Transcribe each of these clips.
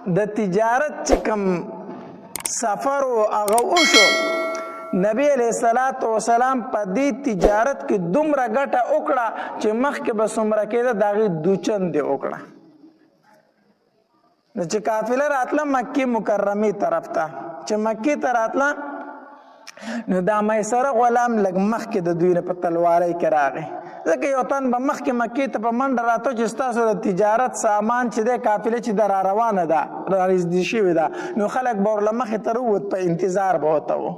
د تجارت چې کوم سفر و هغه وشو، نبی علیہ الصلوۃ والسلام په دې تجارت کې دومره ګټه وکړه چې مخکې به څومره کېده د هغې دوچندې وکړه. نو چې قافله راتله مکې مکرمې طرف ته، چې مکې ته راتله نو دا میسره غلام لږ مخکې د دوی نه په تلوارۍ کې راغی، ځکه یو تن به مخکې مکې ته په منډه راته چې ستاسو د تجارت سامان چې دی قافله چې ده را روانه ده را نږدې شوې ده، نو خلک به ورله مخې ته راووت، په انتظار به ورته و.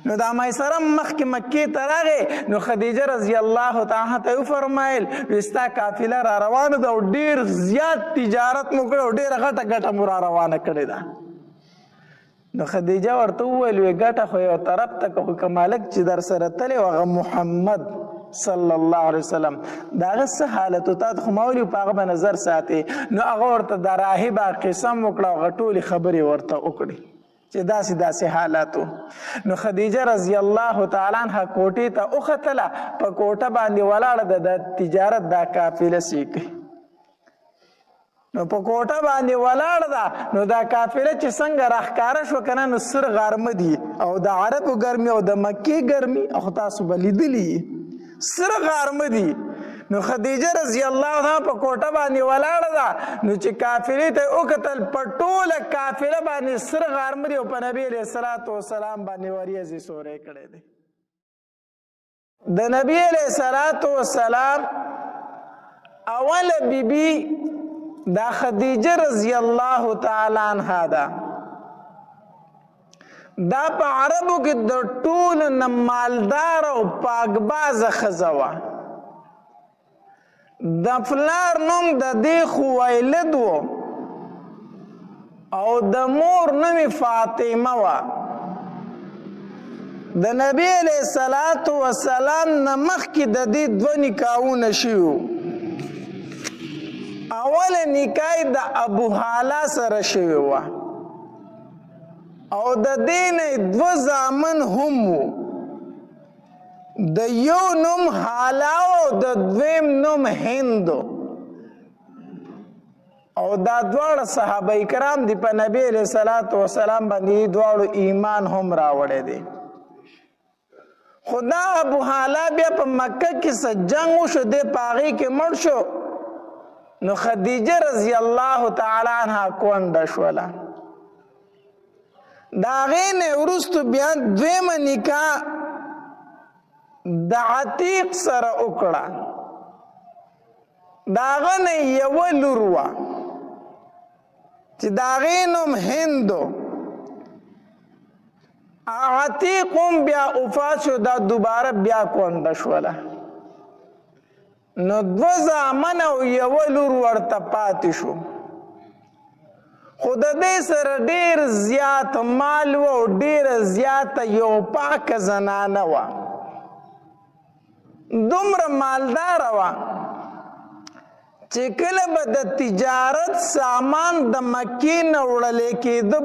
نو دا میسره مخکې مکې ته راغی، نو خدیجه رضی الله تعالی ته وفرمایل ستا قافله را روانه ده او ډېر زیات تجارت مو کړی او ډېره غټه ګټه مو را روانه کړې ده. نو خدیجه ورته وویل وی ګټه خو یو طرف ته که مالک چې در سره تللی و هغه محمد صلی الله علیه وسلم د هغه څه حالت و تا ته خو ما ویلي په هغه به نظر ساتې. نو هغه ورته د راهبه قسم وکړه او هغه ټولې خبرې ورته وکړي چې داسې داسې حالات و. نو خدیجه رضی الله تعالی عنها کوټې ته وختله، په کوټه باندې ولاړه ده د تجارت دا قافله سیکي. نو په کوټه باندې ولاړه ده، نو دا قافله چې څنګه راښکاره شوه که نه، نو سر غرمه دي او د عربو ګرمي او د مکې ګرمي خو تاسو به لیدلي سر غرمه دي. نو خدیجه رضی الله عنها په کوټه باندې ولاړه ده، نو چې قافلې ته وکتل په ټوله قافله باندې سر غرمه دي او په نبي علیه الصلوۃ والسلام باندې وریځې سورې کړی دی. د نبي علیه الصلوۃ والسلام اوله بیبي دا خدیجه رضی الله تعالی عنها ده. دا په عربو کې د ټولو نه مالدار او پاکبازه ښځه وه. د پلار نوم د دې خویلد و او د مور نوم فاطمه وه. د نبی علیه الصلوۃ والسلام نه مخکې د دې دوه نکاحونه شوي. اول نکاح د ابو حاله سره شوی و او د دې نه دوه زامن هم وو، د یو نوم حاله او د دویم نوم هند او دا دواړه صحابه کرام دي په نبی علیه الصلوۃ والسلام باندې دواړو ایمان هم راوړی دی. خو دا ابو حاله بیا په مکه کې څه جنګ وشو، دی په هغې کې مړ شو. نو خدیجه رضی الله تعالی عنها کونډه شوله. د هغې نه وروستو بیا دویمه نکاح د عتیق سره وکړه. د هغه نه یوه لور وه چې د هغې نوم هندو. عتیق هم بیا وفات شو، دا دوباره بیا کونډه شوله. نو دوه زامن او یوه لور ورته پاتې شو. خو د دې سره ډېر زیات مال و او ډېره زیاته یو پاکه زنانه وه، دومره مالداره وه چې کله به د تجارت سامان د مکې نه وړلی کېده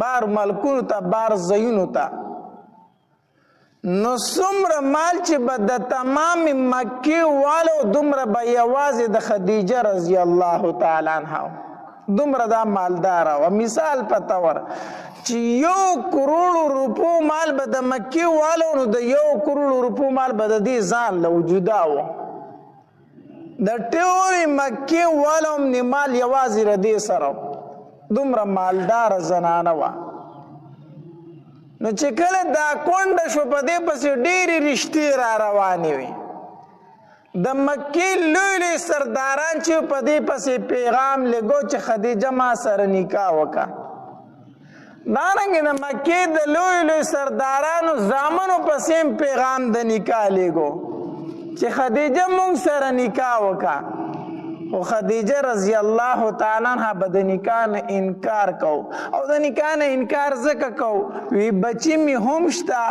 بار ملکونو ته، بار ځایونو ته، نو څومره مال چې به د تمام مکې والو دومره به یوازې د خدیجه رضی الله تعالی عنها دومره دا مالداره وه. مثال په طور چې 1 کروڑ روپو مال به د مکې والو، نو د 1 کروڑ روپو مال به د دې ځان له وجوده و. د ټولې مکې والو هم مال یوازې د دې سره، دومره مالداره زنانه وه. نو چې کله دا کونډه شو، په دې پسې ډېرې رشتې را روانې وې. د مکې لوی لوی سرداران چې په دې پسې پیغام لګو چې خدیجه ما سره نکاح وکړه. دارنګې د مکې د لوی لوی سردارانو زامنو پسې هم پیغام د نکاح لګو چې خدیجه مونږ سره نکاح وکړه. خو خدیجه رضی الله تعالی عنها به د نکاح نه انکار کو، او د نکاح نه انکار ځکه کو وی بچی مې هم شته،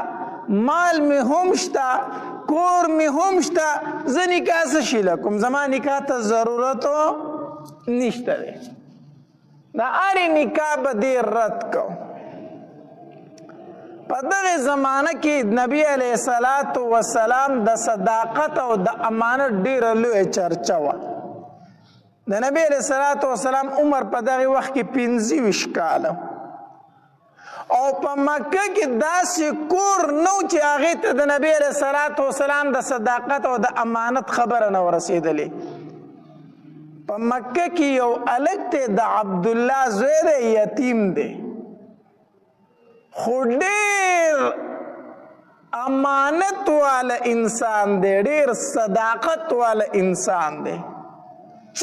مال مې هم شته، کور مې هم شته، زه نکاح څه شي کوم، زما نکاح ته ضرورت نشته دی. د هرې نکاح به دې رد کو. په دغه زمانه کې نبی علیه الصلوۃ والسلام د صداقت او د امانت ډېره لویه چرچه وه. د نبی علیه الصلاۃ والسلام عمر په دغه وخت کې 25 کاله او په مکه کې داسې کور نو چې هغې ته د نبی علیه الصلاۃ والسلام د صداقت او د امانت خبره نه ورسېدلې. په مکه کې یو هلک دی د عبدالله زوی دی، یتیم دی، خو ډېر امانت والا انسان دی، ډېر صداقت والا انسان دی،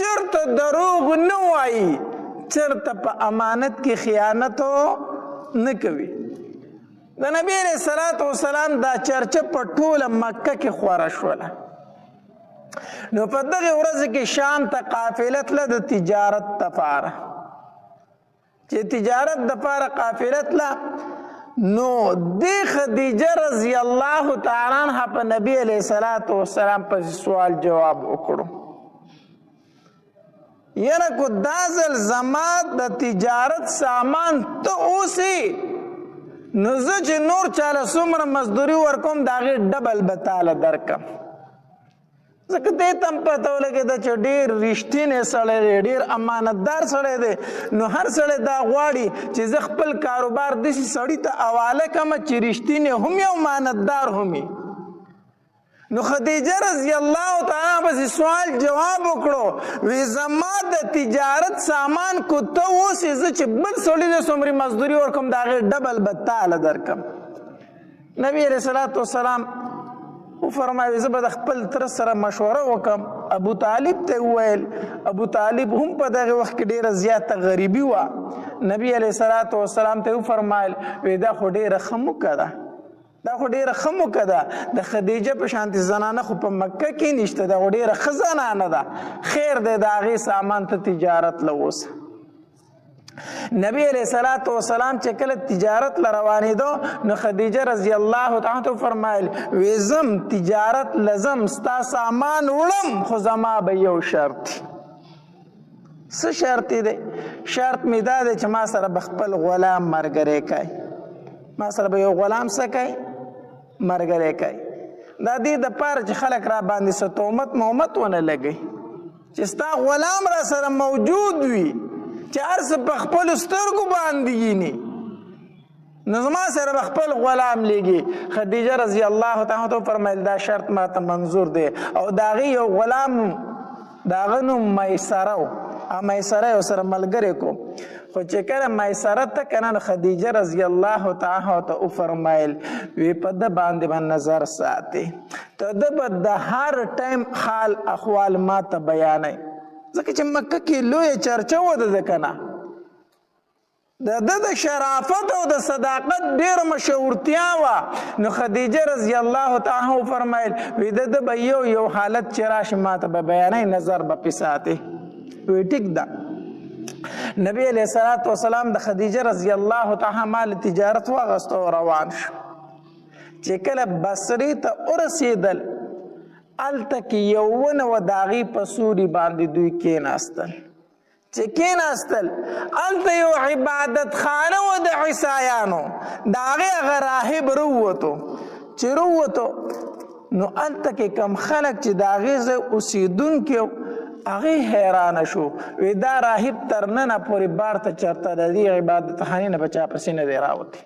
چرته دروغ نه وایي، چرته په امانت کې خیانت نه کوي. د نبی علیه الصلاۃ والسلام دا چرچه په ټوله مکه کې خوره شوله. نو په دغه ورځ کې شام ته قافله تله د تجارت دپاره، چې تجارت دپاره قافله تله. نو دی خدیجه رضی الله تعالی عنها په نبی علیه الصلاۃ والسلام پسې سوال جواب وکړو، یاره کو دا ځل زما د تجارت سامان ته اوسې نو زه چې نور چاله څومره مزدوري ورکوم د هغې ډبل به تاله درکم. ځکه دې ته هم پته ولګېده چې ډېر رښتینی سړی دی، ډېر امانتدار سړی دی. نو هر سړی دا غواړي چې زه خپل کاروبار داسې سړي ته حواله کړم چې رښتینی هم وي او امانتدار هم وي. نو خدیجه رضی الله تعالی پسې سوال جواب وکړو، وی زما د تجارت سامان کو ته اوسې زه چې بل سړي ته څومره مزدوري ورکوم د هغې ډبل به تاله درکم. نبی علیه الصلاۃ والسلام وفرمایي زه به د خپل تره سره مشوره وکړم. ابو طالب ته وویل، ابو طالب هم په دغه وخت کې ډېره زیاته غریبي وه. نبی علیه الصلاۃ والسلام ته وفرمایل وی دا خو ډېره ښه موکه ده، دا خو ډېره ښه موکه ده، د خدیجه په شانتې زنانه خو په مکه کې نشته، دا خو ډېره ښه زنانه ده، خیر دی د هغې سامان ته تجارت له اوسه. نبی علیه الصلاۃ والسلام چې کله تجارت له روانېدو نو خدیجه رضی الله تعالی عنها فرمایل وی زم تجارت لزم ستا سامان وړم، خو زما به یو شرط. څه شرط دی؟ شرط مې دا دی چې ما سره به خپل غلام ملګری کوي، ما سره به یو غلام څه کوي؟ ملګری کوي. دا دې دپاره چې خلک را باندې څه تهمت مهمت ونه لګوي، چې ستا غلام را سره موجود وي، چې هر څه په خپلو سترګو باندې ویني. نو زما سره به خپل غلام لیږي. خدیجه رضی الله تعالی عنها فرمیل دا شرط ما ته منظور دی. او د هغې یو غلام د هغه نوم میسره و، میسره یې ورسره ملګری کو. خو چې کله میسره ته که نه خدیجه رضی الله تعالی عنها وفرمیل وی په ده باندې به نظر ساتي، ته ده به د هر ټایم حال احوال ما ته بیانوي، ځکه چې مکه کې لویه چرچه وه د ده که نه. د ده د شرافت او د صداقت ډېره مشهورتیا وه. نو خدیجه رضی الله تعالی عنها وفرمیل وی د ده به یو حالت چې راشي ما ته به بیانوي، نظر به پې ساتي. وی ټیک ده. نبی علیه الصلاۃ والسلام د خدیجه رضی الله تعالی مال تجارت واغسته او روان شو. چې کله بصرې ته ورسېدل هلته کې یو ونه وه، د هغې په سوري باندې دوی کېناستل. چې کېناستل هلته یو عبادت خانه وه د عیسایانو، د هغې هغه راهب راووتو. چې راووتو نو هلته کې کم خلک چې د هغې ځای اوسېدونکي هغې حیرانه شو، وی دا راهب تر ننه پورې بار ته چېرته د دې عبادت خانې نه به چا پسې نه دی راوتی.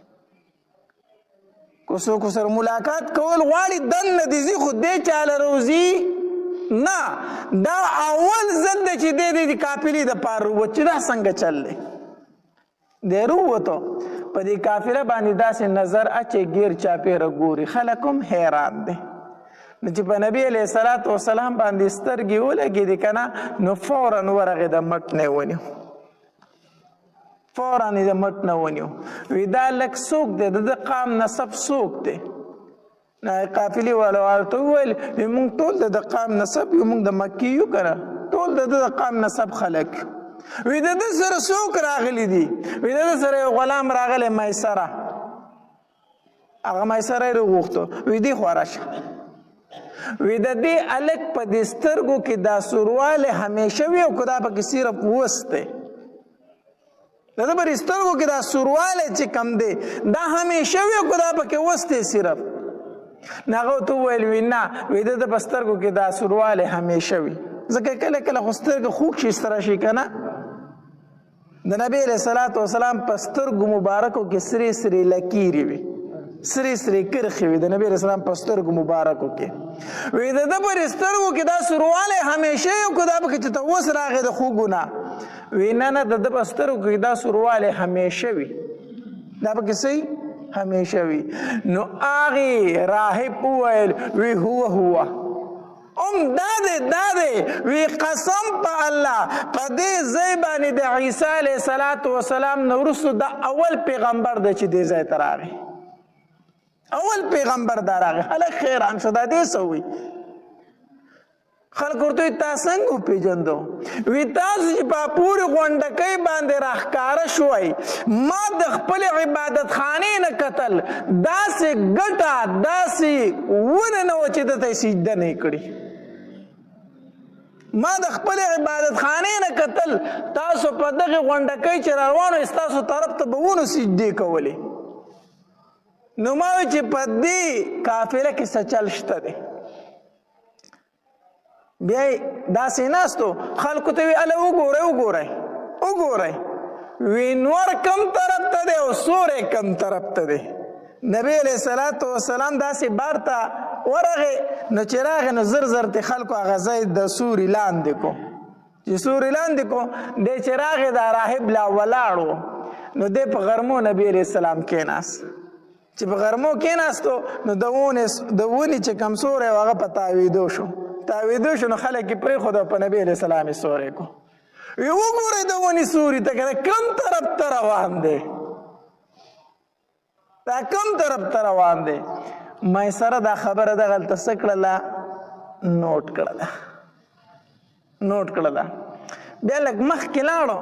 که څوک سره ملاقات کول غواړي دننه دې ځي، خو دې چاله روځي نه. دا اول ځل دی چې دی د قافلې دپاره راووت چې دا څنګه چل دی. دی راووتو په دې قافله باندې داسې نظر اچي ګیر چاپېره ګوري، خلک هم حیران دی. نو چې په نبی علیه الصلاۃ والسلام باندې سترګې ولګېدې که نه نو فوراً ورغې د مټ نه یې ونیو، فوراً یې د مټ نه ونیو. وی دا لږ څوک دی، د ده قام نسب څوک دی؟ قافلې والا ورته وویل وی موږ ټول د ده قام نسب یو، موږ د مکې یو که نه، ټول د ده د قام نسب خلک یو. وی د ده سره څوک راغلی دي؟ وی د ده سره یو غلام راغلی میسره، هغه میسره یې راغوښتو. وی دې خوا راشه. وی د دې هلک په دې سترګو کې دا سوروالی همیشه وي او که دا پکې صرف وس دی؟ د ده په دې سترګو کې دا سوروالی چې کم دی دا همیشه وي او که دا پکې وس دی صرف؟ نو هغه ورته وویل وی نه، وی د ده په سترګو کې دا سوروالی همیشه وي. ځکه کله کله خو سترګې خوږ شي ستره شي که نه د نبی علیه صلات وسلام په سترګو مبارکو کې سرې سرې لکیرې وي سرې سرې کرښې وي د نبی علیه السلام په سترګو مبارکو کې وی د ده پر سترګو کې دا سوروالی همیشه یو که دا پکې چې ته اوس راغې د خوږو نه وی نه د ده په سترګو کې دا سوروالی همیشه وي دا پکې څه همیشه وي نو هغې راهب وویل وی هو دا دی وی قسم په الله په دې ځای باندې د عیسی علیه صلات وسلام نه وروستو دا اول پیغمبر دی چې دې ځای ته راغی اول پیغمبر دا راغی خلک حیران شو دا دې څه وی خلک ورته وایي تا څنګه وپېژندو وی تاسو چې په پورې غونډکۍ باندې راښکاره شوئ ما د خپلې عبادت خانې نه کتل داسې ګټه داسې ونه نه وه چې دته یې سجده نه یې کړي ما د خپلې عبادت خانې نه کتل تاسو په دغې غونډکۍ چې را روان وئ ستاسو طرف ته به ونو سجدې کولې نو ما وی چې په دې کافره کې څه چل شته دی بیا یې داسې ناستو خلکو ته وی اله وګورئ وی نور کم طرف ته دی او سوری کم طرف ته دی نبی علیه صلات وسلام داسې بار ته ورغې نو چې راغې نو زر زر ته خلکو هغه ځای د سوري لاندې کو چې سوري لاندې کو دی چې راغې دا راهب لا ولاړ نو دی په غرمو نبی علیه السلام کېناست چې په غرمو کېناستو نو د ونې چې کم سوری و هغه په تاویدو شو نو خلک یې پرېښود او په نبي علیه السلام یې سوری کو وی وګورئ د ونې سوري ته که کم طرف ته روان دی دا کم طرف ته روان دی میسره دا خبره دغلته څه کړله نوټ کړله بیا لږ مخکې لاړو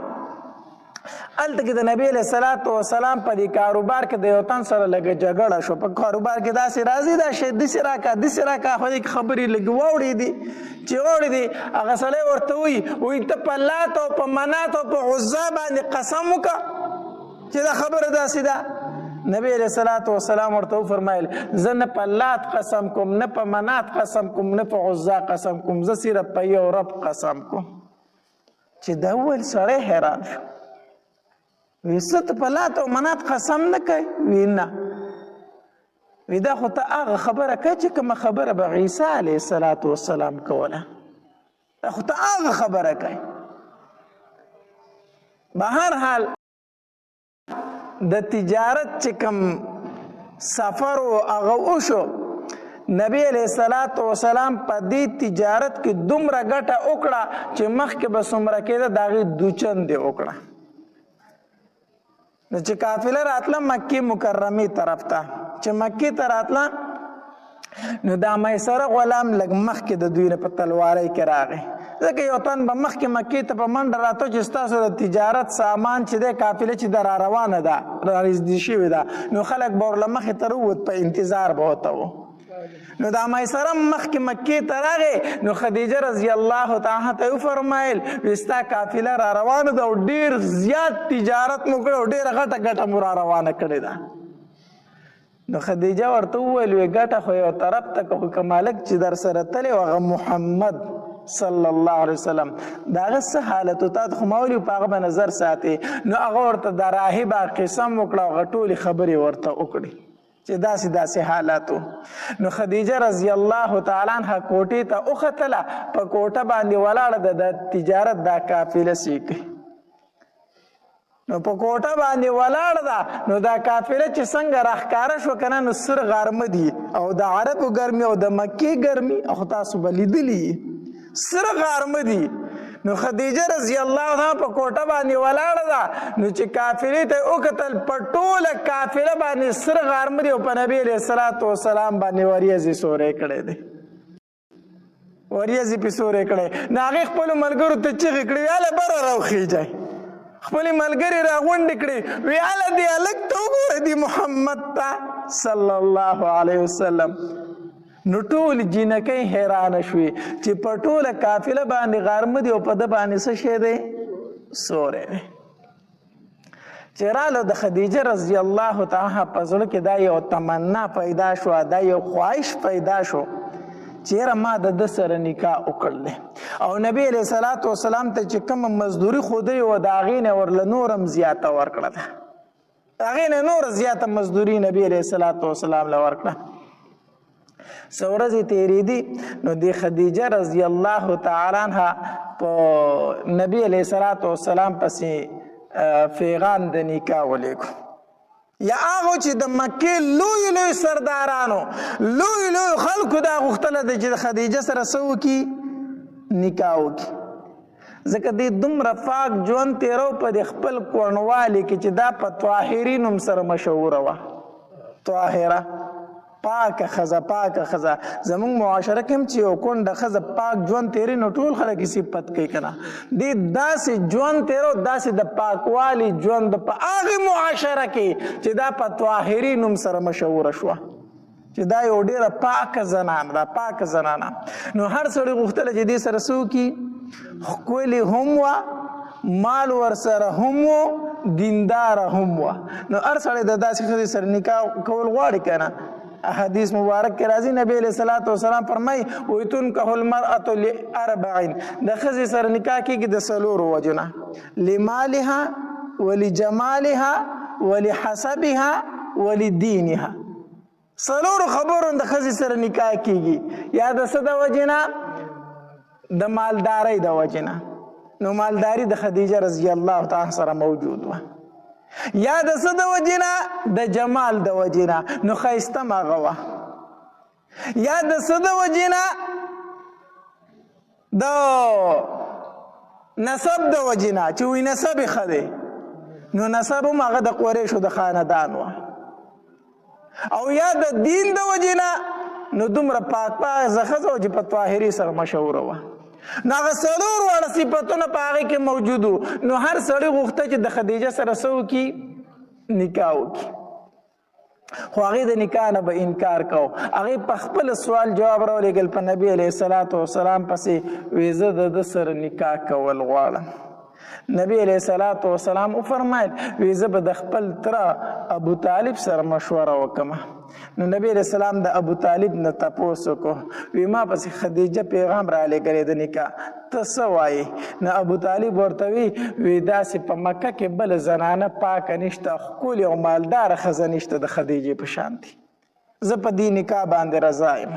هلته کې د نبی علیه صلات وسلام په دې کاروبار کې د یو تن سره لږه جګړه شو په کاروبار کې داسې راځي دا شی داسې راکه خو دې خبرې لږ واوړېدې چې واوړېدې هغه سړی ورته وایي ته په لات او په منات او په عزا باندې قسم وکړه چې دا خبره داسې ده نبی علیه صلات وسلام ورته وفرمایل زه نه په لات قسم کوم نه په منات قسم کوم نه په عزا قسم کوم زه صرف په یو رب قسم کوم چې دا وویل سړی حیران شو وی ست په لات او منات قسم نه کوي وی نه وی دا خو ته هغه خبره کوي چې کومه خبره به عیسی علیه الصلات وسلام کوله دا خو ته هغه خبره کوي به هر حال د تجارت چې کوم سفر و هغه وشو نبی علیه الصلات وسلام په دې تجارت کې دومره ګټه وکړه چې مخکې به څومره کېده د هغې دوچندې وکړه نو چې قافله راتله مکې مکرمې طرف ته چې مکې ته راتله نو دا میسره غلام لږ مخکې د دوی نه په تلوارۍ کې راغی ځکه یو تن به مخکې مکې ته په منډه راته چې ستاسو د تجارت سامان چې دی قافله چې ده را روانه ده را نږدې شوې ده نو خلک به ورله مخې ته راووت په انتظار به ورته و نو دا میسره مخکې مکې ته راغی نو خدیجه رضی الله تعالی ته وفرمایل وی ستا قافله را روانه ده او ډېر زیات تجارت مو کړی او ډېره غټه مو را روانه کړې ده نو خدیجه ورته وویل وی ګټه خو یو طرف ته که خو که مالک چې در سره تلی و هغه محمد صلی الله علیه وسلم د هغه څه حالت و تا ته خو ما ویلي په هغه به نظر ساتې نو هغه ورته د راهبه قسم وکړه هغه ټولې خبرې ورته وکړې چې داسې حالاتو نو خدیجه رضی الله تعالی عنها کوټې ته وختله په کوټه باندې ولاړه د تجارت دا قافله سیکي نو په کوټه باندې ولاړه ده نو دا قافله چې څنګه راښکاره شو که نه نو سر غرمه دي او د عربو ګرمي او د مکې ګرمي او تاسو به لیدلي سر غرمه دي نو خدیجه رضی الله عنها په کوټه باندې ولاړه ده نو چې قافلې ته وکتل په ټوله قافله باندې سر غرمه دي او په نبي علیه الصلات وسلام باندې وریځې سوری کړی دی وریځې پې سوری کړی نو هغې خپلو ملګرو ته چغې کړې وی هله بره راوخیجئ خپلې ملګرې راغونډې کړې وی هله دې هلک ته وګوره دې محمد ته صلی الله علیه وسلم نو ټول جینکۍ حیرانه شوې چې په ټوله قافله باندې غرمه دي او په ده باندې څه شی دی سوری دی چې راله د خدیجه رضی الله تعالی په زړه کې دا یو تمنا پیدا شوه دا یو خواهش پیدا شو چې یاره ما د ده سره نکاح وکړلی او نبی علیه الصلاة والسلام ته چې کومه مزدوري ښودی وه د هغې نه ورله نورم زیاته ورکړه ده، هغې نه نوره زیاته مزدوري نبی علیه الصلاة والسلام له ورکړه. څه ورځې تېرېدي نو د خدیجه رضی الله تعالی عنها په نبی علیه الصلاة والسلام پسې پیغام د نکاح ولیږو. یا هغه چې د مکې لوی لوی سردارانو لوی لوی خلکو دا غوښتله ده چې د خدیجه سره څه وکړي؟ نکاح وکړي. ځکه دې دومره پاک ژوند تېرو په د خپل کوڼوالي کې چې دا په طاهري نوم سره مشهوره وه. طاهره پاکه ښځه، پاکه ښځه. زموږ معاشره کې هم چې یو کونډه ښځه پاک ژوند تېري نو ټول خلک یې صفت کوي که نه. دې داسې ژوند تېرو، داسې د پاکوالي ژوند په هغې معاشره کې چې دا په طاهري نوم سره مشهوره شوه، چې دا یو ډېره پاکه زنانه ده، پاکه زنانه. نو هر سړي غوښتله چې دې سره څه وکړي؟ ښکلې هم وه، مال ورسره هم و، دینداره هم وه. نو هر سړی د داسې ښځې سره نکاح کول غواړي که نه. حدیث مبارک کې راځي نبی علیه الصلاة والسلام فرمایي وایي تنکح المرأة لأربع، د ښځې سره نکاح کېږي د څلورو وجو نه: لمالها ولجمالها ولحسبها ولدینها. څلورو خبرو د ښځې سره نکاح کېږي. یا د څه د وجې نه؟ د مالدارۍ د وجې نه. نو مالداري د خدیجه رضی الله تعالی سره موجود وه. یا د څه د وجې نه؟ د جمال د وجې نه. نو ښایسته م هغه وه. یا د څه د وجې نه؟ د نسب د وجې نه، چې وایي نسب یې ښه دی. نو نسب هم هغه د قریشو د خاندان وه. او یا د دین د وجې نه، نو دومره پاک پاکه ښځه وه چې په طاهري سره مشهوره وه. نو هغه څلور واړه صفتونه په هغې کې موجود وو. نو هر سړي غوښته چې د خدیجه سره څه وکړي؟ نکاح وکړي. خو هغې د نکاح نه به انکار کو. هغې په خپل سوال جواب راولېږل په نبي علیه الصلاة والسلام پسې، وایي زه د ده سره نکاح کول غواړم. نبی علیه الصلاة والسلام وفرمایل وایي زه به د خپل تره ابو طالب سره مشوره وکړم. نو نبی علیه السلام د ابو طالب نه تپوس وکړو، وایي ما پسې خدیجه پیغام رالیږلی د نکاح، ته څه وایې؟ نو ابو طالب ورته وایي داسې په مکه کې بله زنانه پاکه نشته، ښکلې او مالداره ښځه نشته د خدیجې په شانتې. زه په دې نکاح باندې رضا یم،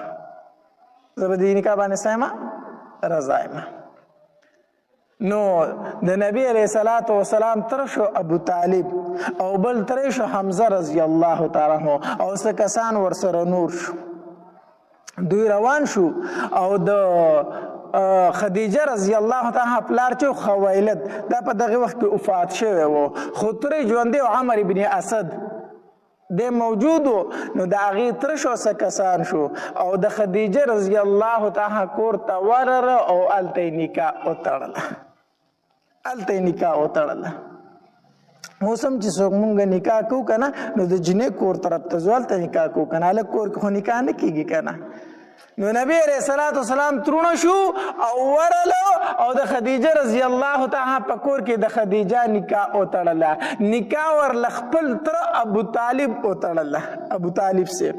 زه په دې نکاح باندې څه یم؟ رضا یم. نو د نبی علیه الصلاة والسلام تر شو ابو طالب، او بل تر شو حمزه رضی الله تعالی عنہ، او څه کسان ورسره نور شو. دوی روان شو او د خدیجه رضی الله تعالی پلار چې خویلد دا په دغه وخت کې وفات شوی و، خو ترې ژوندی و عمر ابن اسد د موجود و. نو د هغې تر شو څه کسان شو او د خدیجه رضی الله تعالی کور ته ورره او هلته یې نکاح وتړله، هلته یې نکاح وتړله. اوس هم چې څوک مونږ نکاح کوو که نه، نو د جنۍ کور طرف ته ځو هلته نکاح کوو که نه، هلک کور کې خو نکاح نه کېږي که نه. نو نبی علیه الصلاة والسلام ترونه شو او ورله او د خدیجه رضی الله تعالی په کور کې د خدیجه نکاح وتړله. نکاح ورله خپل تره ابو طالب وتړله. ابو طالب صاحب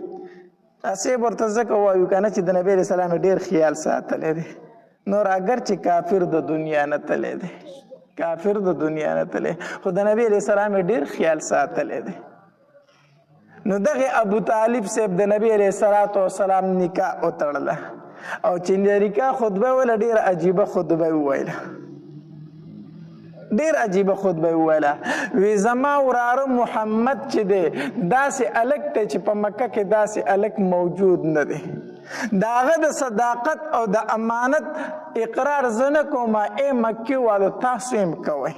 صاحب ورته ځکه وایو که نه چې د نبی علیه السلام ډېر خیال ساتلی دی. نور اگر چې کافر د دنیا نه تلی دی، کافر د دنیا نه تلی، خو د نبی علیه السلام ډېر خیال ساتلی دی. نو دغه ابو طالب صاحب د نبی علیه الصلاة والسلام نکاح وتړله، او چې د نکاح خطبه ویله ډېره عجیبه خطبه وویله، ډېر عجیبه خطبه وویله. وی زما وراره محمد چې دی داسې هلک دی چې په مکه کې داسې هلک موجود نه دی. د هغه د صداقت او د امانت اقرار زه نه کوم، ای مکې والو تاسو یې کوئ.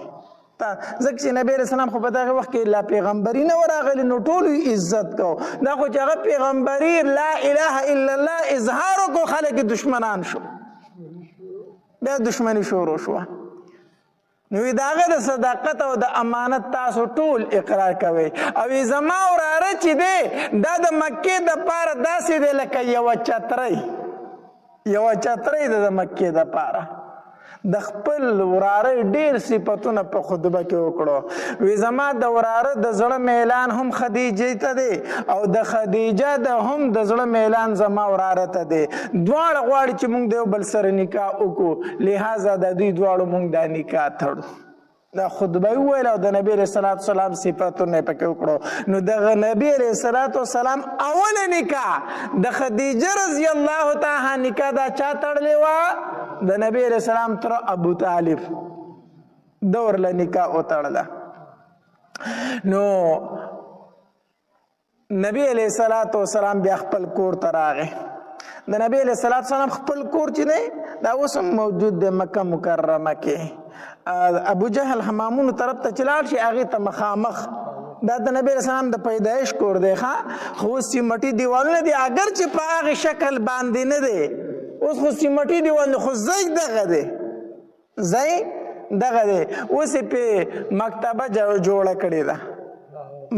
ځکه چې نبی علیه السلام خو په دغه وخت کې لا پیغمبري نه ورغلي، نو ټولو عزت کو. دا خو چې هغه پیغمبري لا اله الا الله اظهار وکړو، خلک دشمنان شو، بیا دشمني شروع شوه. نو د هغه د صداقت او د امانت تاسو ټول اقرار کوئ. او زما وراره چې دی دا د مکې دپاره داسې دی لکه یوه چترۍ، یوه چترۍ ده د مکې دپاره. د خپل وراره ډیر صفتونه په خطبه کې وکړو وی زما د وراره د زړه میلان هم خدیجه ته دی او د خدیجه د هم د زړه میلان زما وراره ته دی دواړه غواړي چې موږ د یو بل سره نکاح وکړو لہذا د دوی دواړو موږ دا نکاح تړو دا خطبه ویل او د نبی علیہ الصلوۃ والسلام صفاتونه پکې وکړو نو د نبی علیہ الصلوۃ والسلام اول نکاح د خدیجه رضی الله تعالی نکاح دا چا تړلې و د نبی علیہ السلام تر ابو طالب دور له نکاح وتړله نو نبی علیہ الصلوۃ والسلام بیا خپل کور ته راغی د نبی علیہ الصلوۃ والسلام خپل کور چې دی دا اوس هم موجود دی مکه مکرمه کې ابو جهل حمامونو طرف ته چې لاړ شي هغې ته مخامخ دا د نبی علیہ السلام د پیدایش کور دی خو اوس سیمټي دیوالونه دي اگر چې په هغې شکل باندې نه دی اوس خو سیمټي دیوال خو ځای دغه دی ځای دغه دی اوس یې پې مکتبه جوړه کړې ده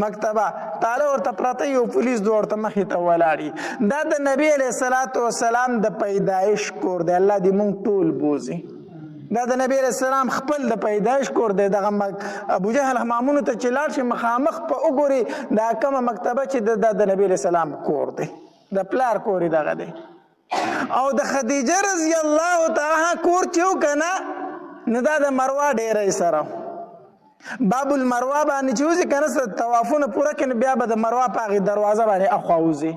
مکتبه تاله ورته پرته یو پولیس دوړ ته مخې ته ولاړي دا د نبی علیہ الصلوۃ والسلام د پیدایش کور دی الله دې مونږ ټول بوزي دا د نبی علیہ السلام خپل د پیدایش کور دی دغه ابو جهل حمامونو ته چې لاړ شي مخامخ په وګوري دا کومه مکتبه چې د نبی علیہ السلام کور دی د پلار کور دغه دی او د خدیجه رضی الله تعالی کور چې وکنه نو دا د مروه ډیرې سره باب المروه باندې چې وځي کنه سره طوافونه پوره کړي بیا به د مروه په هغې دروازه باندې اخوا وځي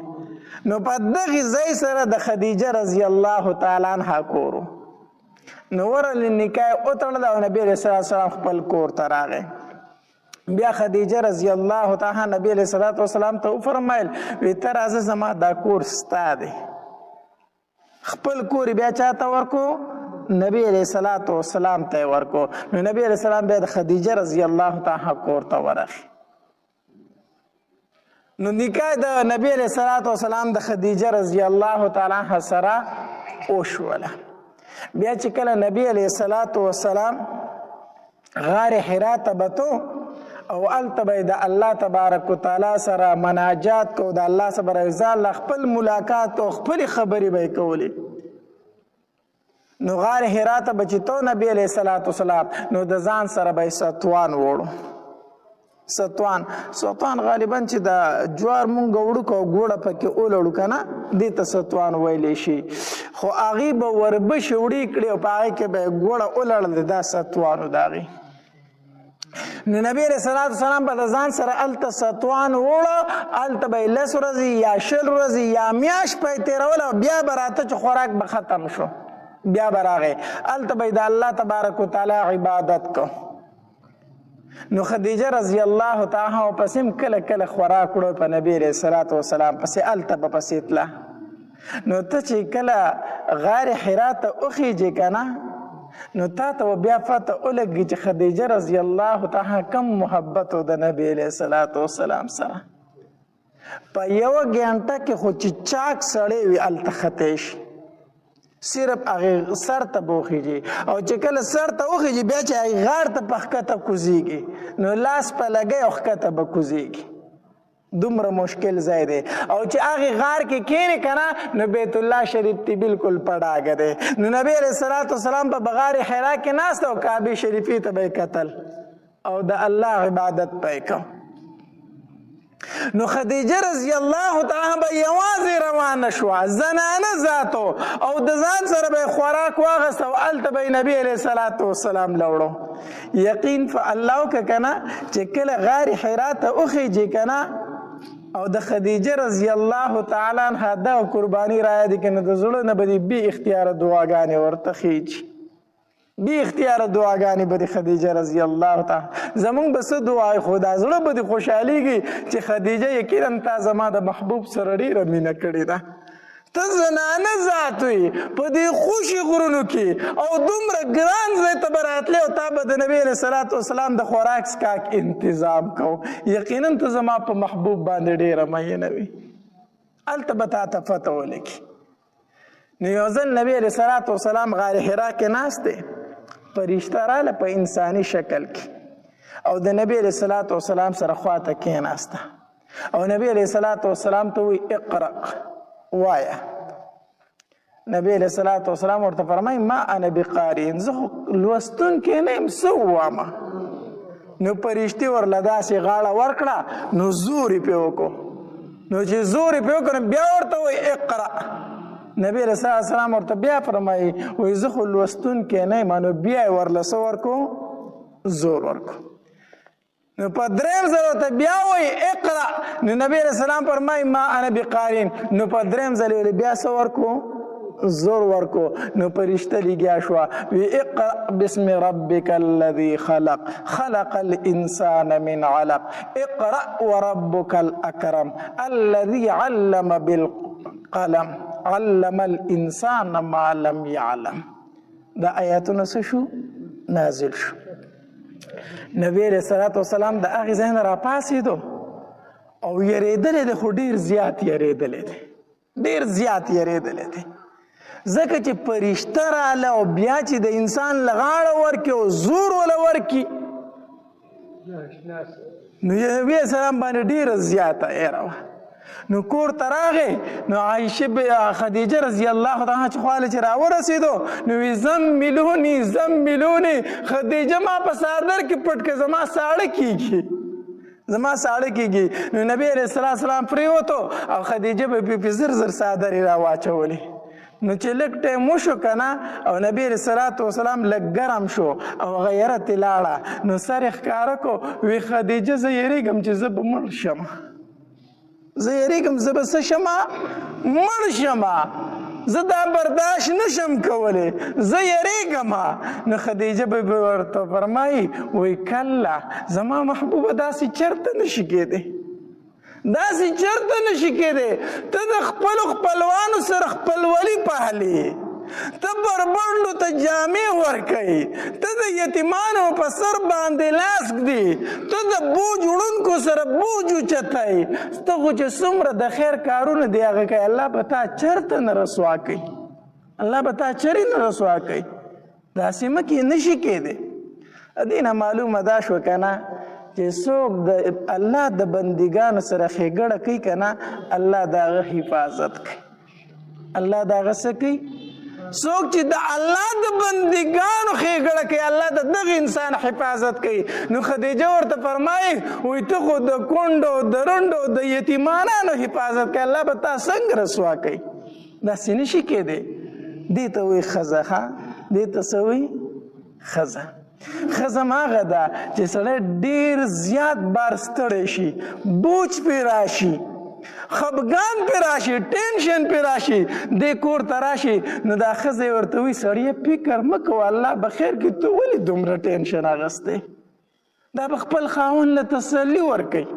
نو په دغې ځای سره د خدیجه رضی الله تعالی عنها کور نو ورله نکاح وتړله او نبی علیہ السلام خپل کور ته راغی بیا خدیجه رضی الله تعالی نبی علیہ الصلوۃ والسلام ته وفرمایل وی ته راځه زما دا کور ستا دی خپل کور بیا چاته ورکو نبی علیہ الصلوۃ والسلام ته ورکو نو نبی علیہ السلام بیا د خدیجه رضی الله تعالی کور ته ورغی نو نکاح د نبی علیہ الصلوۃ والسلام د خدیجه رضی الله تعالی عنها سره وشوله بیا چې کله نبی علیہ الصلوۃ والسلام غار حرا ته بتو او هلته به د الله تبارک وتعالی سره مناجات کو د الله سره ځان خپل ملاقات او خپل خبرې به کولې نو غار حرا ته به چې تو نبی علیہ الصلوۃ والسلام نو د ځان سره به ستوان وړو ستوان غالبا چې د جوار مونږ وړو کو ګوړه پکې اولړو کنه دې ته ستوان ویلی شي خو هغې به وربشې وړي کړي او په هغې کې به ګوړه اولړل دا ستوانو د هغې نو نبی علیہ الصلوۃ والسلام به د ځان سره هلته ستوان وړه هلته به یې 10 ورځې یا 20 ورځې یا میاشت به یې تېرول او بیا به راته چې خوراک به ختم شو بیا به راغی هلته به یې د الله تبارک وتعالی عبادت کو نو خدیجه رضی الله تعالی پسې کله کله خوراک وړو په نبی علیہ الصلوۃ والسلام پسې هلته به پسې تله نو ته چې کله غار حرا ته وخیږې که نه نو تا ته بیا پته ولګي چې خدیجه رضی الله تعالی کم محبت و د نبی علیہ الصلوۃ والسلام سره په یوه ګنټه کې خو چې چاک سړی وي هلته ختی شي صرف هغې سر ته به وخیږي او چې کله سر ته وخیږي بیا چې هغې غاړ ته په ښکته کوزیږي نو لاس په لګی او ښکته به کوزیږي دومره مشکل ځای دی او چې هغې غار کې کښېنې که نه نو بیت الله شریف تی بالکل په ډاګه دی نو نبی علیہ الصلوۃ والسلام په غار حرا کې ناست او کعبې شریفې ته به یې کتل او د الله عبادت به یې کو نو خدیجه رضی الله تعالی به یوازې روانه شوه زنانه ذاتو او د ځان سره به خوراک واغست او هلته به نبی علیہ الصلوۃ والسلام لوړو یقین په الله وکړه که نه چې کله غار حرا ته وخیږي که نه او د خدیجه رضی الله تعالی عنها دا قربانی رایادي که نه د زړه نه به دې بې اختیاره دعاګانې ورته خیږي بی اختیار دعاګانې به د خدیجه رضی الله تعالی زمونږ به څه دعا خو دا زړه به دې خوشحالیږي چې خدیجه یقینا تا زما د محبوب سره ډېره مینه کړې ده ته زنانه ذات وي په دې خوشي غرونو کې او دومره ګران ځای ته به راتلې او تا به د نبي علیه صلات وسلام د خوراک څښاک انتظام کو یقینا ته زما په محبوب باندې ډېره مینه وي هلته به تا ته فتح ولګي نو یو ځل نبي علیه صلات وسلام غار حرا کې ناست دی فرشته راله په انساني شکل کې او د نبی علیه صلات وسلام سره خواته کېناسته او نبی علیه صلات وسلام ته وایي اقرأ وایه نبی علیہ الصلوۃ والسلام ورته فرمایي ما انا بقارئ، زه خو لوستونکی نه یم، څه ووامه؟ نو فرشتي ورله داسې غاړه ورکړه، نو زور یې پرې وکړو. نو چې زور یې پرې وکړو بیا ورته وایي اقرأ. نبی علیہ السلام ورته بیا فرمایي وایي زه خو لوستونکی نه یم، نو بیا یې ورله څه ورکړو؟ زور ورکړو. نو په دریم ځل ورته بیا وایي اقرأ. نو نبی علیہ السلام فرمایي ما انا بقارئ. نو په دریم ځل یې بیا څه ورکړو؟ زور ورکو. نو فرشته لګیا شوه، وی اقرأ بسم ربک الذی خلق خلق الانسان من علق اقرأ وربک الاکرم الذی علم بالقلم علم الانسان ما لم يعلم. دا آیاتونه څه شو؟ نازل شو. نبی علیہ الصلوۃ والسلام د هغې ځای نه راپاڅېدو او یریدلی دی، خو ډېر زیات یریدلی دی، ډېر زیات یریدلی دی، ځکه چې فرشته راله او بیا چې د انسان له غاړه ورکړي او زور وله ورکړي، نو نبي السلام باندې ډېره زیاته ایره وه. نو کور ته راغی، نو عایشه خدیجه رضی الله تعالی چې خواله چې راورسېدو، نو وی زملوني زملوني، خدیجه ما په څادر کې پټ کړه، زما ساړه کېږي، زما ساړه کېږي. نو نبی علیه السلام پرېوتو او خدیجه به پې زر زر څادرې راواچولې. نو چې لږ ټایم وشو که نه، او نبی علیه السلام لږ ګرم شو او غیره ترې لاړه، نو سر یې ښکاره کړو، وی خدیجه زه یېرېږم چې زه به مړ شم، زه یېرېږم زه به څه شمه؟ مړ شمه، زه دا برداشت نشم کولی، زه یېرېږم. نو خدیجه به ورته فرمایي وی کله زما محبوبه داسې چېرته نشي کېدی، داسې چېرته نشي کېدی، ته د خپلو خپلوانو سره خپلولي پالې، ته بربنډو ته جامې ورکوي، ته د یتیمانو په سر باندې لاس ږدي، ته د بوج وړونکو سره بوج اوچتوي، ته خو چې څومره د خیر کارونه دی هغه کوي، الله به تا چېرته نه رسوا کوي، الله به تا چېرې نه رسوا کوي، داسې مه کې نشي کېدی. دې نه معلومه دا شوه که نه چې څوک د الله د بندګانو سره ښېګړه کوي که نه، الله د هغه حفاظت کوي، الله د هغه څه کوي؟ څوک چې د الله د بندګانو ښېګړه کوي، الله د دغه انسان حفاظت کوي. نو خدیجه ورته فرمایي وایي ته خو د کونډو د رنډو د یتیمانانو حفاظت کوي، الله به تا څنګه رسوا کوي؟ داسې نشي کېدی. دې ته وایي ښځه، ښه دې ته څه وایي؟ ښځه. ښځه هغه ده چې سړی ډېر زیات بار ستړی شي، بوج پرې راشي، خفګان پې راشي، ټینشن پې راشي، دې کور ته راشي، نو دا ښځه ورته وایي سړیه فکر مه کوه، الله به خیر کړي، ته ولې دومره ټینشن اخیستی؟ دا به خپل خاوند له تسلي ورکوي،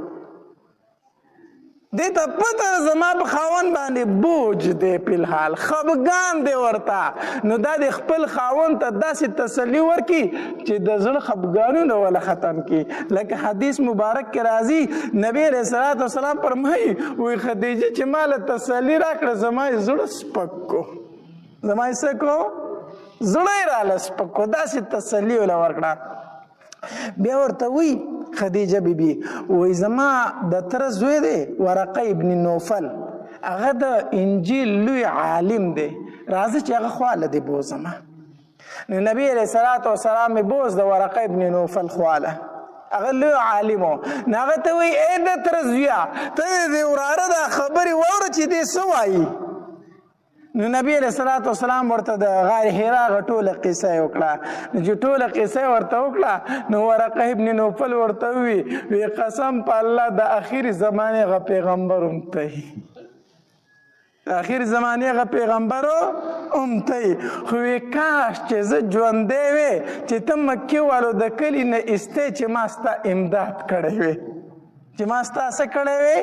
دې ته پته زما په خاوند باندې بوج دی، فلحال خفګان دی ورته، نو دا د خپل خاوند ته داسې تسلي ورکړي چې د زړه خفګانونه وله ختم کړي. لکه حدیث مبارک کې راځي، نبی علیه السلام فرمایي وایي خدیجه چې ما له تسلي راکړه، زما یې زړه سپک کو، زما یې څه کو؟ زړه یې راله سپک کو، داسې تسلي وله ورکړه. بیا ورته وایي خدیجه بیبي وایي زما د تره زوی دی ورقه ابن نوفل، هغه د انجیل لوی عالم دی، راځه چې هغه خواله دې بوځمه. نو نبی علیه السلام یې بوز د ورقه ابن نوفل خواله، هغه لوی عالم و. نو هغه ته وایي ای د تره زویه ته د وراره دا خبرې واوره چې دې څه وایي. نو نبی علیه السلام ورته د غار حرا هغه ټوله قصه یې وکړه. نو چې ټوله قصه یې ورته وکړه، نو ورقه ابن نوفل ورته وی قسم په الله د اخرې زمانې هغه پیغمبر هم ته یې، د اخرې زمانې هغه پیغمبر هم ته یې، خو وی کاش چې زه ژوندی وې چې ته مکې والو د کلي نه ایستې چې ما ستا امداد کړی وې، چې ما ستا څه کړی وې؟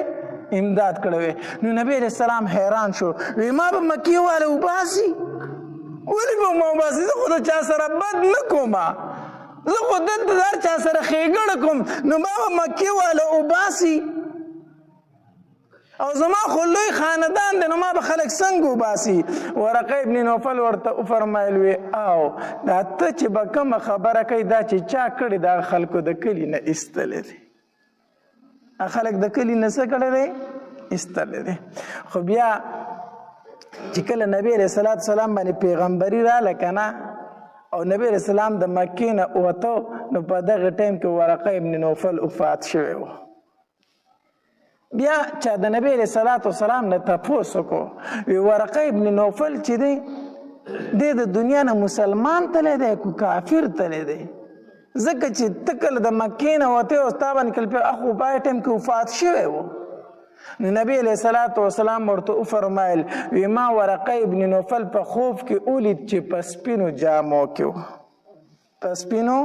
امداد کړی وې. نو نبی علیه السلام حیران شو، وی ما به مکې والا وباسي؟ ولې به ما وباسي؟ زه خو د چا سره بد نه کوم، زه خو دلته د هر چا سره ښېګړه کوم، نو ما به مکې والا وباسي؟ او زما خو لوی خاندان دی، نو ما به خلک څنګه وباسي؟ ورقه ابن نوفل ورته وفرمایل وی او دا ته چې به کومه خبره کوي دا چې چا کړې دا خلکو د کلي نه ایستلی دی، خلک د کلي نه څه کړی دی؟ ایستلی دی. خو بیا چې کله نبی علیه الصلاة والسلام باندې پیغمبري راله که نه او نبی علیه السلام د مکې نه وته نو په دغه ټایم کې ورقه ابن نوفل وفات شوی و. بیا چا د نبی علیه الصلاة والسلام نه تپوس وکړو وی ورقه ابن نوفل چې دی د دنیا نه مسلمان تلی دی که کافر تلی دی؟ ځکه چې ته کله د مکې نه وتې او ستا باندې کله اخو په ټایم کې وفات شوی و. نو نبی علیه الصلاة والسلام ورته وفرمایل وی ما ورقه ابن نوفل په خوب کې ولید چې په سپینو جامو کې و، په سپینو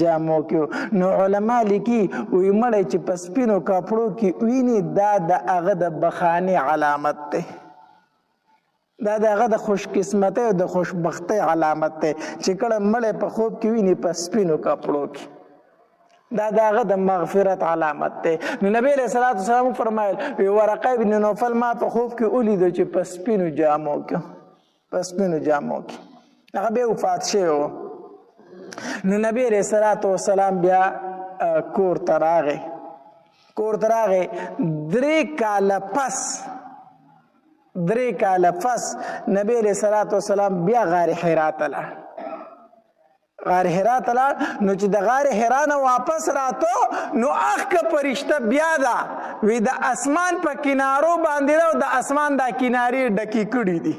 جامو کې. نو علما لیکي وی مړی چې په سپینو کپړو کې ویني دا د هغه د بخانې علامت دی، دا د هغه د خوش قسمتۍ او د خوشبختۍ علامت دی چې کله مړی په خوب کې ویني په سپینو کپړو کې، دا د هغه د مغفرت علامت دی. نو نبی علیه الصلاة والسلام فرمایل وی ورقه ابن نوفل ما په خوب کې ولیده چې په سپینو جامو کې، په سپینو جامو کې هغه بیا وفات شوی و. نو نبی علیه الصلاة والسلام بیا کور ته راغی، کور ته راغی 3 کاله پس، 3 کاله پس نبی علیه الصلاة والسلام بیا غار حرا ته لاړ. غار حرا ته لاړ نو چې د غار حرا نه واپس راتو نو اخ پرشته بیا دا وی د اسمان په کنارو باندې او د اسمان دا کنارې ډکی کړي دي،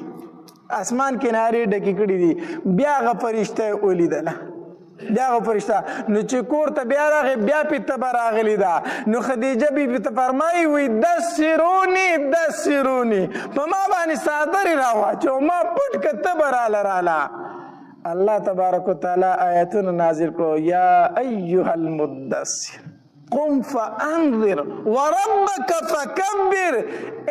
اسمان کنارې ډکی کړي دي. بیا غ پرشته ولیدله، بیا غ پرشته نو چې کور ته بیا راغی بیا پې تبه راغلی ده. نو خدیجه بیبي ته فرمایي وی دسروني دسروني په ما باندې څادرې راواچو ما پټ که تبه راله. الله تبارک وتعالی آیتونه نازل کړو یا ایها المدثر قم فانذر وربک فکبر.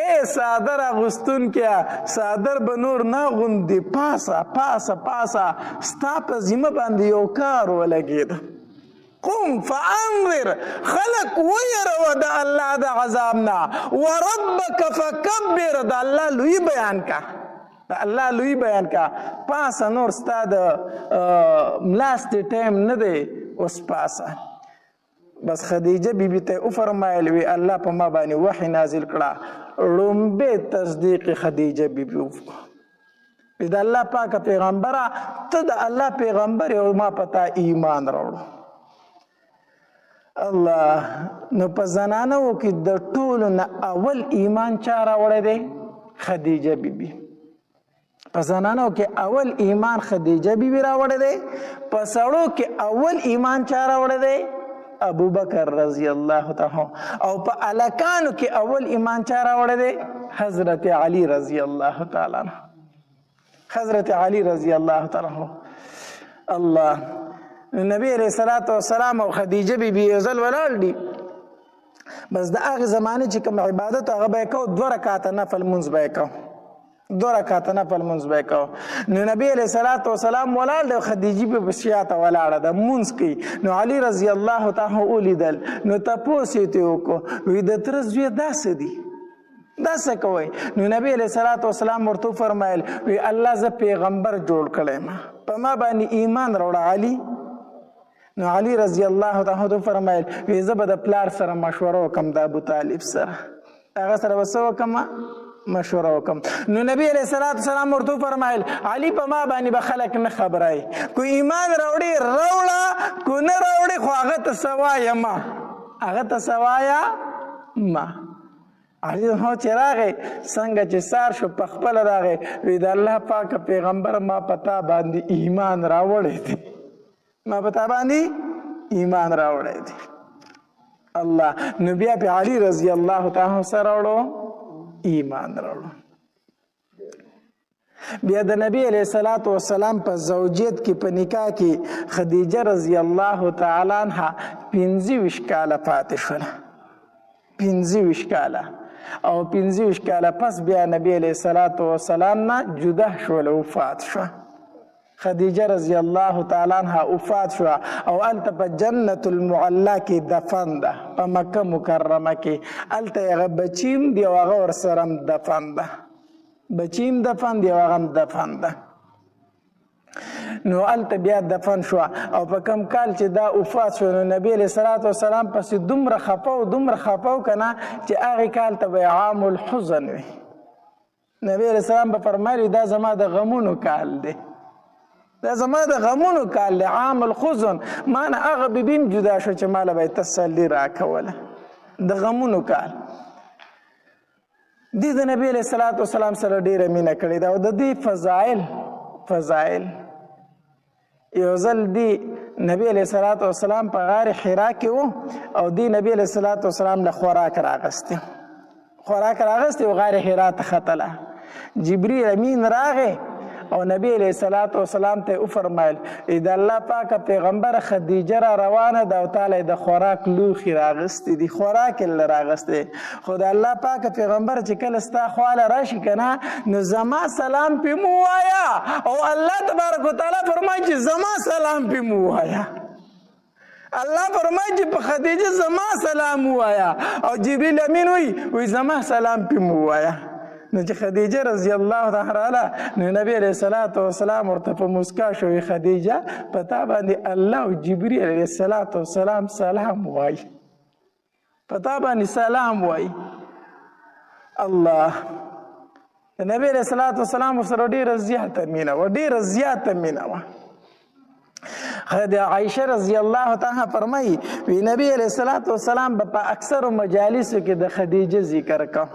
اے صادر اغوستون کیا صادر به نور نه غوندي پاسه پاسه پاسه ستا په ذمه باندې یو کار ولګېد. قم فانذر خلق ویرو د الله د عذاب نه، وربک فکبر د الله لوی بیان کا، الله لوی بیان کا. پاسه نور ستا د ملاستې ټایم نه دی اوس پاسه. بس خدیجه بیبي ته وفرمایل وی الله په ما باندې وحی نازل کړه. لومبې تصدیق خدیجه بیبي وکړو د الله پاکه پیغمبره ته د الله پیغمبر او ما پتا ایمان راوړو. الله نو په زنانو کې د ټولو نه اول ایمان چا راوړی دی؟ خدیجه بیبي. په زنانو کې اول ایمان خدیجه بیبي راوړی دی. په سړو کې اول ایمان چا راوړی دی؟ ابو بکر رضی الله تعالی. او په الکانو کې اول ایمان چا راوړی دی؟ حضرت علی رضی الله تعالی عنہ، حضرت علی رضی الله تعالی عنہ. الله نبی علیہ الصلوۃ والسلام او خدیجه بیبي یو ځل ولاړ دي. بس د هغه زمانه چې کوم عبادت هغه به کو 2 رکعات نفل منځ به کو، 2 رکعات نفل منځ به کو. نو نبی علیہ الصلوۃ والسلام ولاړ د خدیجه بیبي شیاته ولاړه د منځ کې. نو علی رضی الله تعالی ولیدل نو تاسو ته وکړو وی د تر زوی داسې دي داسې کوي. نو نبی علیہ الصلوۃ والسلام ورته فرمایل وی الله ز پیغمبر جوړ کړم په ما باندې ایمان راوړ علی. نو علی رضی الله تعالی فرمایل وی زه به د پلار سره مشوره وکم د ابو طالب سره، هغه سره وسو وکم مشوره وکم. نو نبی علیہ الصلوۃ والسلام ورته فرمایل علی په ما باندې به خلک نه خبرای، کو ایمان راوړي راوړه کو نه راوړي خو هغه ته سوایا ما، هغه ته سوایا ما. علی هو چې راغی څنګه چې سار شو په خپل راغی وی د الله پاک پیغمبر ما پتا باندې ایمان راوړی دی، ما پتا باندې ایمان راوړی دی. الله نو بیا په علی رضی الله تعالی سره راوړو ایمان راوړو. بیا د نبی علیہ الصلوۃ والسلام په زوجیت کې په نکاح کې خدیجه رضی الله تعالی عنها 25 کاله پاتې شوه، 25 کاله. او 25 کاله پس بیا نبی علیہ الصلوۃ والسلام نه جدا شول، وفات شوه. خدیجه رضی الله تعالی عنها وفات شوه او الته په جنت المعلا کې دفن ده، په مکه مکرمه کې. الته هغه بچیم دی او هغه ورسره دفن ده، بچیم دفن دی او هغه دفن ده. نو الته بیا دفن شو او په کم کال چې دا وفات شو نو نبی علیہ الصلوۃ والسلام پس دومره خپاو کنه چې هغه کال ته عام الحزن وي، نبی علیہ السلام به فرمایلی دا زما د غمونو کال دی، دا زما د غمونو کال دی، عام الحزن. ما نه هغه بیبي هم جدا شو چې ماله به یې تسلي راکوله، د غمونو کال. دې د نبی علیه الصلاة والسلام سره ډېره مینه کړې ده. او د دې فضایل یو ځل دی نبی علیه الصلاة والسلام په غار حرا کې و او دی نبی علیه الصلاة والسلام له خوراک راغستی و غار حرا ته ختله. جبریل امین راغی او نبی علیه الصلاة والسلام ته وفرمایل د الله پاکه پیغمبر خدیجه را روانه ده او تاله د خوراک لوښي راغستی دي، خوراک یې راغستی. خو د الله پاکه پیغمبر چې کله ستا خواله راشي که نه نو زما سلام پې مو ووایه، او الله تبارک وتعالی فرمایي چې زما سلام پې مو ووایه. الله فرمایي چې په خدیجه زما سلام ووایه، او جبریل امین وی زما سلام پې مو ووایه. نو چې خدیجه رضی الله تعالی نو نبی علیه الصلاة والسلام ورته په مسکا شو، خدیجه په تا باندې الله او جبریل علیه الصلاة والسلام سلام وایي، په تا باندې سلام وایي. الله نبی علیه الصلاة والسلام ورسره ډېره زیاته مینه وه، ډېره زیاته مینه وه. عائشه رضی الله تعالی فرمایي وی نبی علیه الصلاة والسلام به په اکثرو مجالسو کې د خدیجه ذکر کو،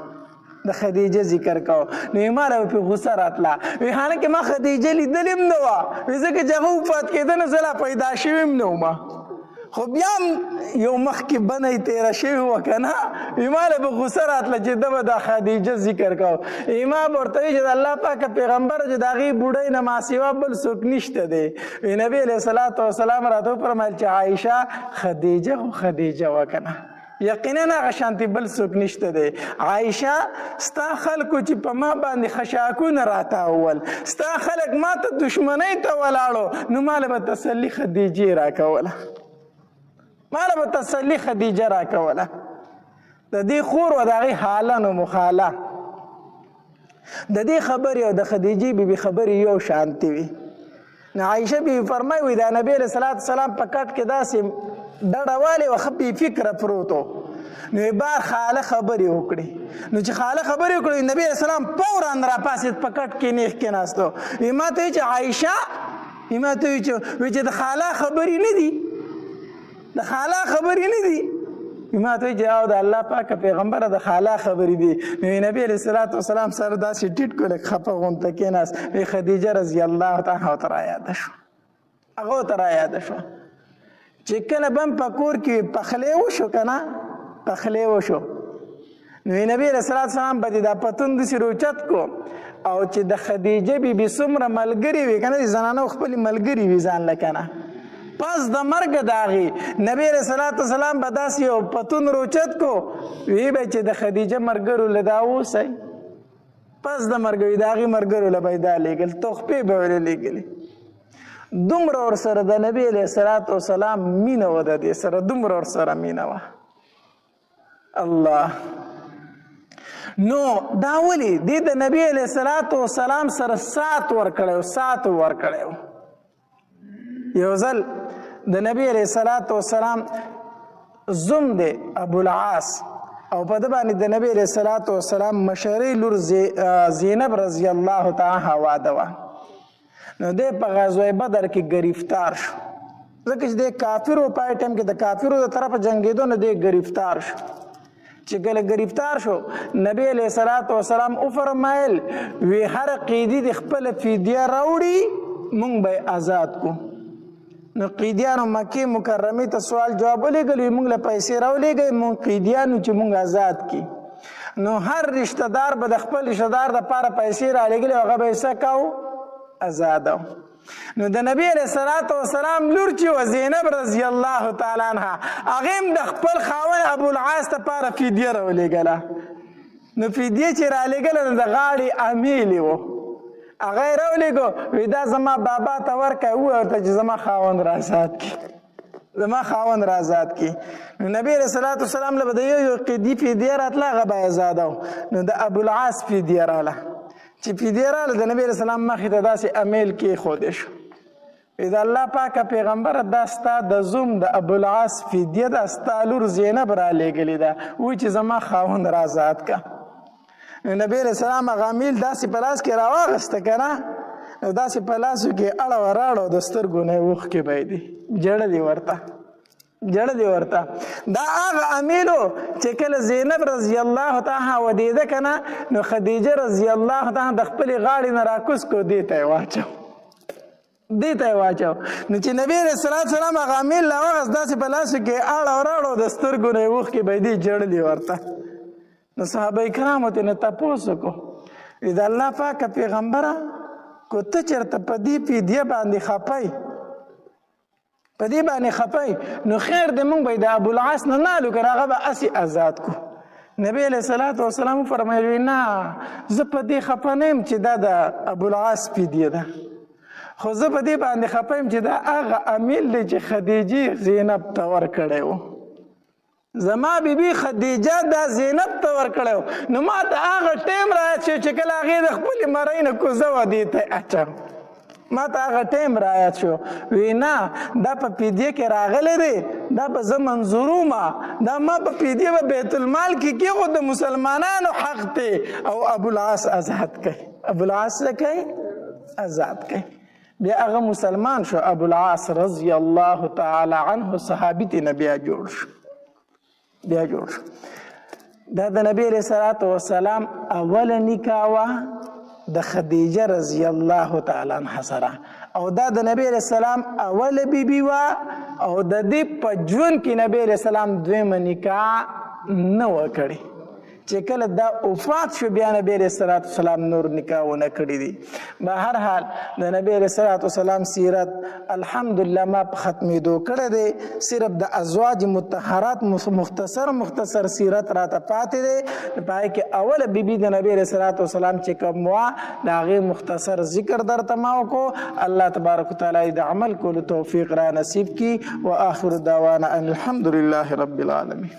د خدیجه ذکر کو. نو یې ماله به پې غوسه راتله، وی حالانکې ما خدیجه لیدلې هم نه وه، وی ځکه چې هغه وفات کېده نو زه لا پیدا شوې هم نه ومه، خو بیا هم یو مخکې بنه یې تېره شوې وه که نه. وی ماله به غوسه راتله چې ده به دا خدیجه ذکر کو. ما به ورته وي چې د الله پاکه پیغمبر چې د هغې بوډۍ نه ما سوا بل څوک نشته دی. وی نبي علیه الصلاة والسلام راته وفرمیل چې عایشه خدیجه خو خدیجه وه که نه، یقینا هغه شانتې بل څوک نشته دی. عایشه ستا خلکو چې په ما باندې خشاکونه راتاول، ستا خلک ما ته دشمنۍ ته ولاړو، نو ماله به تسلي خدیجې راکوله، ماله به تسلي خدیجه راکوله. د دې خور و د هغې حاله نو مخاله، د دې خبرې او د خدیجې بیبي خبرې یو شانتې وي. نو عایشه بیبي فرمایي وي دا نبی علیه صلات وسلام په کټ کې داسې ډډه والې وه، ښه بې فکره پروت و. نو یې بار خاله خبرې وکړې. نو چې خاله خبرې وکړې نبی علیه السلام فوراً راپاسېد، په کټ کې نیغ کېناستو. وی ما ته وایي چې عایشه، وی ما ته وایي چې د خاله خبرې نه دي، د خاله خبرې نه دي. وی ما ته وایي چې او د الله پاکه پیغمبره د خاله خبرې دي. نو نبی علیه الصلاة والسلام سره داسې ټیټ کړو لږ خفه غونته کېناست. وی خدیجه رضی الله تعالی ورته رایاده شو، هغه ورته رایاده شوه چې کله به هم په کور کې پخلی وشو که نه، پخلی وشو نو نبی علیه الصلاة والسلام به دا پتون داسې روچت کو، او چې د خدیجه بیبي څومره ملګري وي که نه، د زنانو خپلې ملګري وي ځان له که نه، پس د مرګه د هغې نبی علیه الصلاة والسلام به داسې یو پتون روچت کو، وی به چې د خدیجه ملګرو له دا اوسئ، پس د مرګه وي د هغې ملګرو له به یې دا لېږل، تحفې به ورله لېږلې. دومره ورسره د نبی علیه الصلاة والسلام مینه وه، د دې سره دومره ورسره مینه وه. الله نو دا ولې دې د نبی علیه الصلاة والسلام سره سات ورکړی و، سات ورکړی و. یو ځل د نبی علیه الصلاة والسلام زوم دی ابوالعاص، او په ده باندې د نبی علیه الصلاة والسلام مشرۍ لور زینب رضی الله تعالی واده وه. نو دی په غزوه بدر کې گرفتار شو، ځکه چې دی کافر و، پای ټایم کې د کافرو د طرفه جنګېدو نه دی گرفتار شو. چې کله گرفتار شو نبی علیه الصلاة والسلام وفرمایل وی هر قیدي د خپله فدیه راوړي موږ به یې آزاد کو. نو قیدیانو مکې مکرمې ته سوال جواب ولېږل، وی موږ له پیسې راولېږئ موږ قیدیانو چې موږ آزاد کړي. نو هر رشته دار به د خپل رشته دار دپاره پیسې رالېږلې، هغه به یې څه کوو؟ آزاده. نو د نبی علیه الصلاة والسلام لور چې وه زینب رضی الله تعالی عنها، هغې هم د خپل خاوند ابوالعاص دپاره فدیه راولېږله. نو فدیه چې رالېږله نو د غاړې امیلې و، هغه یې راولېږو، وی دا زما بابا ته ورکړئ، ووایه ورته چې زما خاوند را آزاد کړي، زما خاوند را آزاد کړي. نو نبی علیه الصلاة والسلام له به د یو قیدي فدیه راتله، هغه به یې آزاده و. نو د ابوالعاص فدیه راله، چې فدیه راله د نبی علیه السلام مخې ته داسې امیل کېښودی شو. وی د الله پاکه پیغمبره دا ستا د زوم د ابوالعاص فدیه ده، ستا لور زینب را لېږلې ده، وایي چې زما خاوند را آزاد که. نو نبی علیہ السلام هغه امیل داسې په لاس کې راواغسته که نه نو داسې په لاسو کې اړه وراړه د سترګو نه یې اوښکې بهېدې جړلې ورته دا هغه امیلو چې کله زینب رضی الله تعالی ودېده که نه نو خدیجه رضی الله تعالی د خپلې غاړې نه راکوز کړو دې ته یې واچو نو چې نبی علیه السلام هغه امیل راوغست داسې په لاسو کې اړه وراړو د سترګو نه یې اوښکې بهېدې جړلې ورته نو صحابه کرامو ترې نه تپوس وکړو د الله پاکه پیغمبره کو ته چېرته په دې فدیه باندې خفی نو خیر د موږ به د ابوالعاص نه نالو که هغه به هسې آزاد کو نبی علیه الصلاة والسلام وفرمیل نه زه په دې خفه نه یم چې دا د ابوالعاص فدیه ده خو زه په دې باندې خفه یم چې دا هغه امیل دی چې خدیجې زینب ته ورکړی و زما بیبي خدیجه دا زینب ته ورکړی و نو ما ته هغه ټیم رایاد شو چې کله هغې د خپلې مرۍ نه کوزه وه دې ته اچم ما ته هغه ټیم رایاد شو وی نه دا په فدیه کې راغلی دی دا به زه منظورومه دا ما په فدیه به بیت المال کې کېښود د مسلمانانو حق دی او ابوالعاص آزاد کوي ابوالعاص څه کوي آزاد کوي بیا هغه مسلمان شو ابوالعاص رضی الله تعالی عنه صحابي ته نه بیا جوړ شو دا د نبی علیه السلام اوله نکاح وه د خدیجه رضی الله تعالی عنها سره او دا د نبی علیه السلام اوله بیبي وه او د دې په ژوند کې نبی علیه السلام دویمه نکاح نه وه کړې چې کله دا وفات شو بیا نبی علیه السلام نور نکاح ونه کړي دي به هر حال د نبی علیه السلام سیرت الحمدلله ما په ختمېدو کړی دی صرف د ازواج مطهرات مختصر سیرت راته پاتې دی په هغې کې اوله بیبي د نبی علیه السلام چې کوم وه د هغې مختصر ذکر درته ما وکړو الله تبارک وتعالی د عمل کولو توفیق را نصیب کړي و آخر دعوانا ان الحمد لله رب العالمین